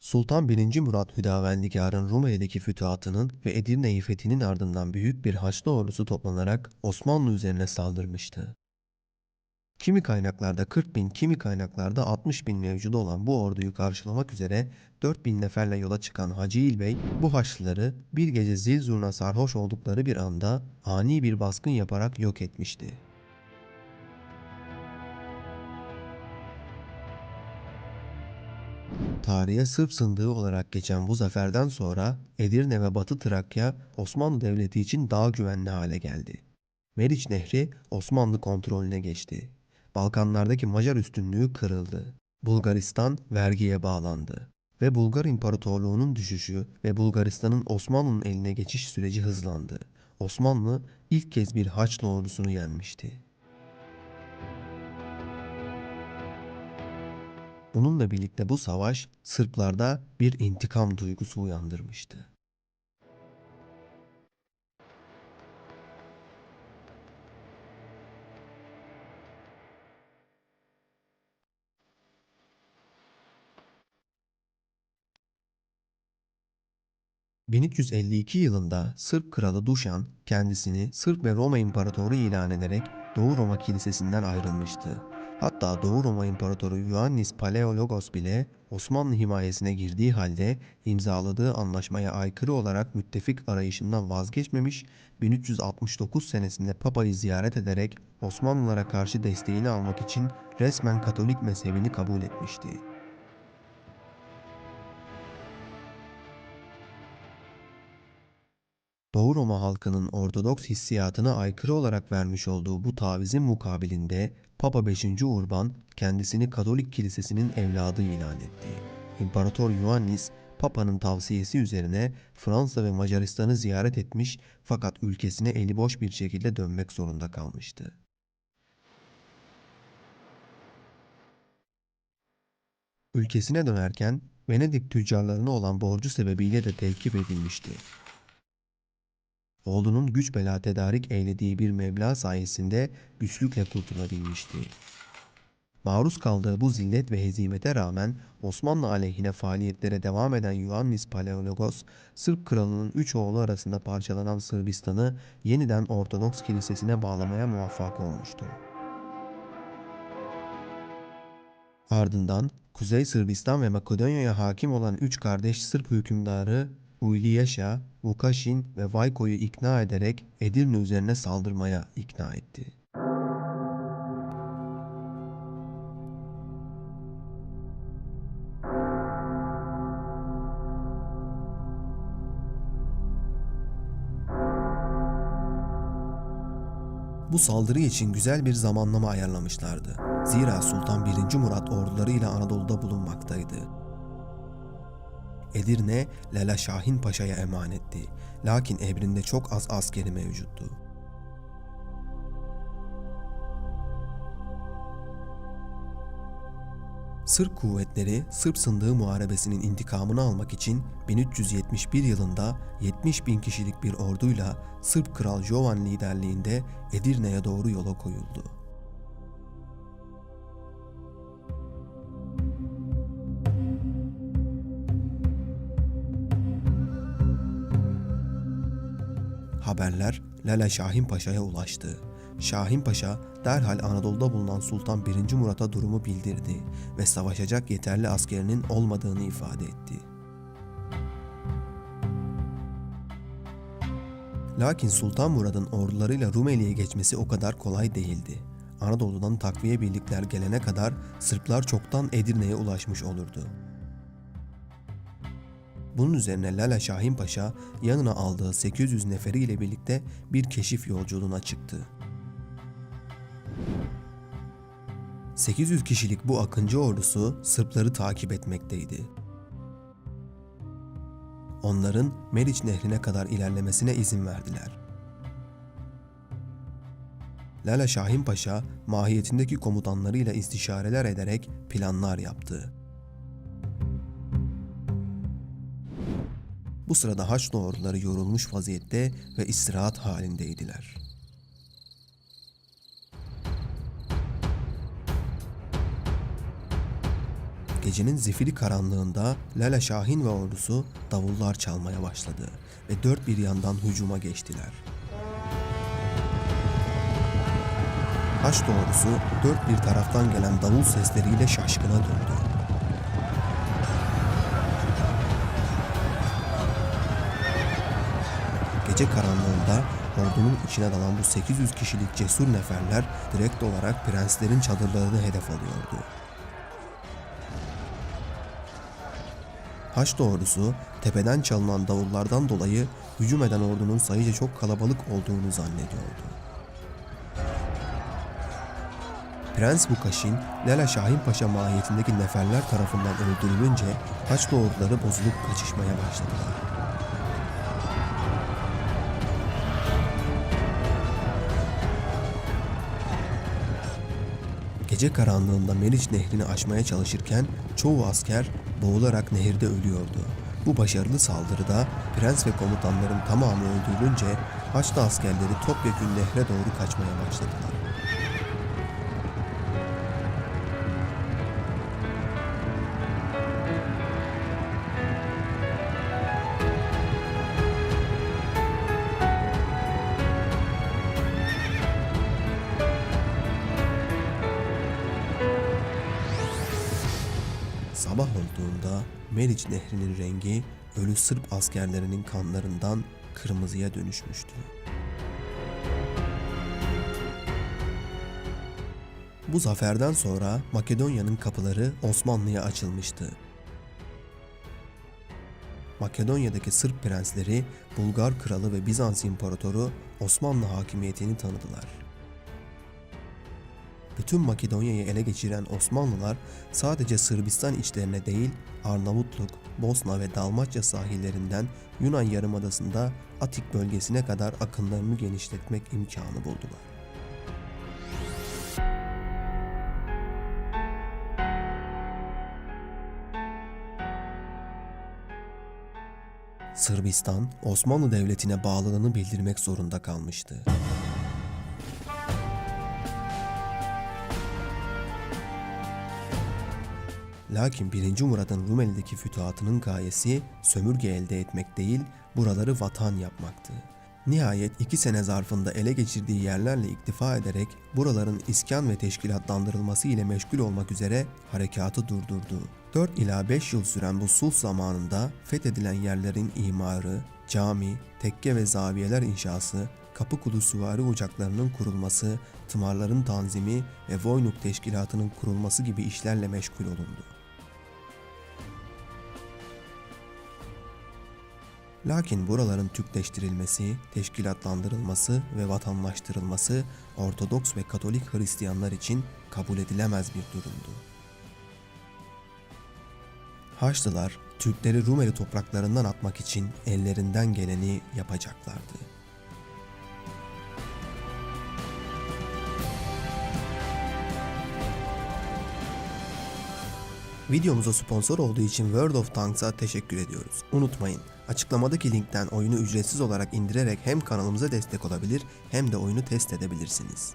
Sultan 1. Murat Hüdavendigar'ın Rumeli'deki fütuhatının ve Edirne'yi fethinin ardından büyük bir Haçlı ordusu toplanarak Osmanlı üzerine saldırmıştı. Kimi kaynaklarda 40 bin, kimi kaynaklarda 60 bin mevcudu olan bu orduyu karşılamak üzere 4 bin neferle yola çıkan Hacı İlbey, bu Haçlıları bir gece zil zurna sarhoş oldukları bir anda ani bir baskın yaparak yok etmişti. Tarihe Sırp sındığı olarak geçen bu zaferden sonra Edirne ve Batı Trakya Osmanlı Devleti için daha güvenli hale geldi. Meriç Nehri Osmanlı kontrolüne geçti. Balkanlardaki Macar üstünlüğü kırıldı. Bulgaristan vergiye bağlandı. Ve Bulgar İmparatorluğu'nun düşüşü ve Bulgaristan'ın Osmanlı'nın eline geçiş süreci hızlandı. Osmanlı ilk kez bir Haçlı ordusunu yenmişti. Bununla birlikte bu savaş Sırplarda bir intikam duygusu uyandırmıştı. 1352 yılında Sırp kralı Duşan kendisini Sırp ve Roma İmparatoru ilan ederek Doğu Roma Kilisesi'nden ayrılmıştı. Hatta Doğu Roma İmparatoru Ioannis Palaiologos bile Osmanlı himayesine girdiği halde imzaladığı anlaşmaya aykırı olarak müttefik arayışından vazgeçmemiş, 1369 senesinde Papa'yı ziyaret ederek Osmanlılara karşı desteğini almak için resmen Katolik mezhebini kabul etmişti. Doğu Roma halkının Ortodoks hissiyatına aykırı olarak vermiş olduğu bu tavizin mukabilinde Papa 5. Urban kendisini Katolik Kilisesi'nin evladı ilan etti. İmparator Ioannis, Papa'nın tavsiyesi üzerine Fransa ve Macaristan'ı ziyaret etmiş fakat ülkesine eli boş bir şekilde dönmek zorunda kalmıştı. Ülkesine dönerken Venedik tüccarlarına olan borcu sebebiyle de tevkif edilmişti. Oğlunun güç bela tedarik eylediği bir meblağ sayesinde güçlükle kurtulabilmişti. Maruz kaldığı bu zillet ve hezimete rağmen Osmanlı aleyhine faaliyetlere devam eden Ioannis Palaiologos, Sırp kralının 3 oğlu arasında parçalanan Sırbistan'ı yeniden Ortodoks kilisesine bağlamaya muvaffak olmuştu. Ardından Kuzey Sırbistan ve Makedonya'ya hakim olan 3 kardeş Sırp hükümdarı Uliyeşa, Vukaşin ve Vayko'yu ikna ederek Edirne üzerine saldırmaya ikna etti. Bu saldırı için güzel bir zamanlama ayarlamışlardı. Zira Sultan 1. Murat ordularıyla Anadolu'da bulunmaktaydı. Edirne, Lala Şahin Paşa'ya emanetti. Lakin emrinde çok az askeri mevcuttu. Sırp kuvvetleri Sırp Sındığı Muharebesi'nin intikamını almak için 1371 yılında 70 bin kişilik bir orduyla Sırp Kral Jovan liderliğinde Edirne'ye doğru yola koyuldu. Haberler Lala Şahin Paşa'ya ulaştı. Şahin Paşa derhal Anadolu'da bulunan Sultan 1. Murat'a durumu bildirdi ve savaşacak yeterli askerinin olmadığını ifade etti. Lakin Sultan Murad'ın ordularıyla Rumeli'ye geçmesi o kadar kolay değildi. Anadolu'dan takviye birlikler gelene kadar Sırplar çoktan Edirne'ye ulaşmış olurdu. Bunun üzerine Lala Şahin Paşa yanına aldığı 800 neferiyle birlikte bir keşif yolculuğuna çıktı. 800 kişilik bu Akıncı ordusu Sırpları takip etmekteydi. Onların Meriç Nehri'ne kadar ilerlemesine izin verdiler. Lala Şahin Paşa mahiyetindeki komutanlarıyla istişareler ederek planlar yaptı. Bu sırada Haçlı orduları yorulmuş vaziyette ve istirahat halindeydiler. Gecenin zifiri karanlığında Lala Şahin ve ordusu davullar çalmaya başladı ve dört bir yandan hücuma geçtiler. Haçlı ordusu dört bir taraftan gelen davul sesleriyle şaşkına döndü. Gece karanlığında ordunun içine dalan bu 800 kişilik cesur neferler direkt olarak prenslerin çadırlarını hedef alıyordu. Haçlı ordusu tepeden çalınan davullardan dolayı hücum eden ordunun sayıca çok kalabalık olduğunu zannediyordu. Prens Bukaşin, Lala Şahin Paşa mahiyetindeki neferler tarafından öldürülünce Haçlı orduları bozulup kaçışmaya başladılar. Gece karanlığında Meriç Nehri'ni aşmaya çalışırken çoğu asker boğularak nehirde ölüyordu. Bu başarılı saldırıda prens ve komutanların tamamı öldürülünce Haçlı askerleri topyekün nehre doğru kaçmaya başladılar. Sabah olduğunda Meriç Nehri'nin rengi ölü Sırp askerlerinin kanlarından kırmızıya dönüşmüştü. Bu zaferden sonra Makedonya'nın kapıları Osmanlı'ya açılmıştı. Makedonya'daki Sırp prensleri Bulgar kralı ve Bizans imparatoru Osmanlı hakimiyetini tanıdılar. Bütün Makedonya'yı ele geçiren Osmanlılar sadece Sırbistan içlerine değil, Arnavutluk, Bosna ve Dalmaçya sahillerinden Yunan Yarımadası'nda Atik bölgesine kadar akınlarını genişletmek imkanı buldular. Sırbistan, Osmanlı Devleti'ne bağlılığını bildirmek zorunda kalmıştı. Lakin 1. Murad'ın Rumeli'deki fütuhatının gayesi sömürge elde etmek değil, buraları vatan yapmaktı. Nihayet 2 sene zarfında ele geçirdiği yerlerle iktifa ederek buraların iskan ve teşkilatlandırılması ile meşgul olmak üzere harekatı durdurdu. 4 ila 5 yıl süren bu sulh zamanında fethedilen yerlerin imarı, cami, tekke ve zaviyeler inşası, Kapıkulu süvari ocaklarının kurulması, tımarların tanzimi ve Voynuk teşkilatının kurulması gibi işlerle meşgul olundu. Lakin buraların Türkleştirilmesi, teşkilatlandırılması ve vatandaştırılması Ortodoks ve Katolik Hristiyanlar için kabul edilemez bir durumdu. Haçlılar, Türkleri Rumeli topraklarından atmak için ellerinden geleni yapacaklardı. Videomuza sponsor olduğu için World of Tanks'a teşekkür ediyoruz. Unutmayın, açıklamadaki linkten oyunu ücretsiz olarak indirerek hem kanalımıza destek olabilir hem de oyunu test edebilirsiniz.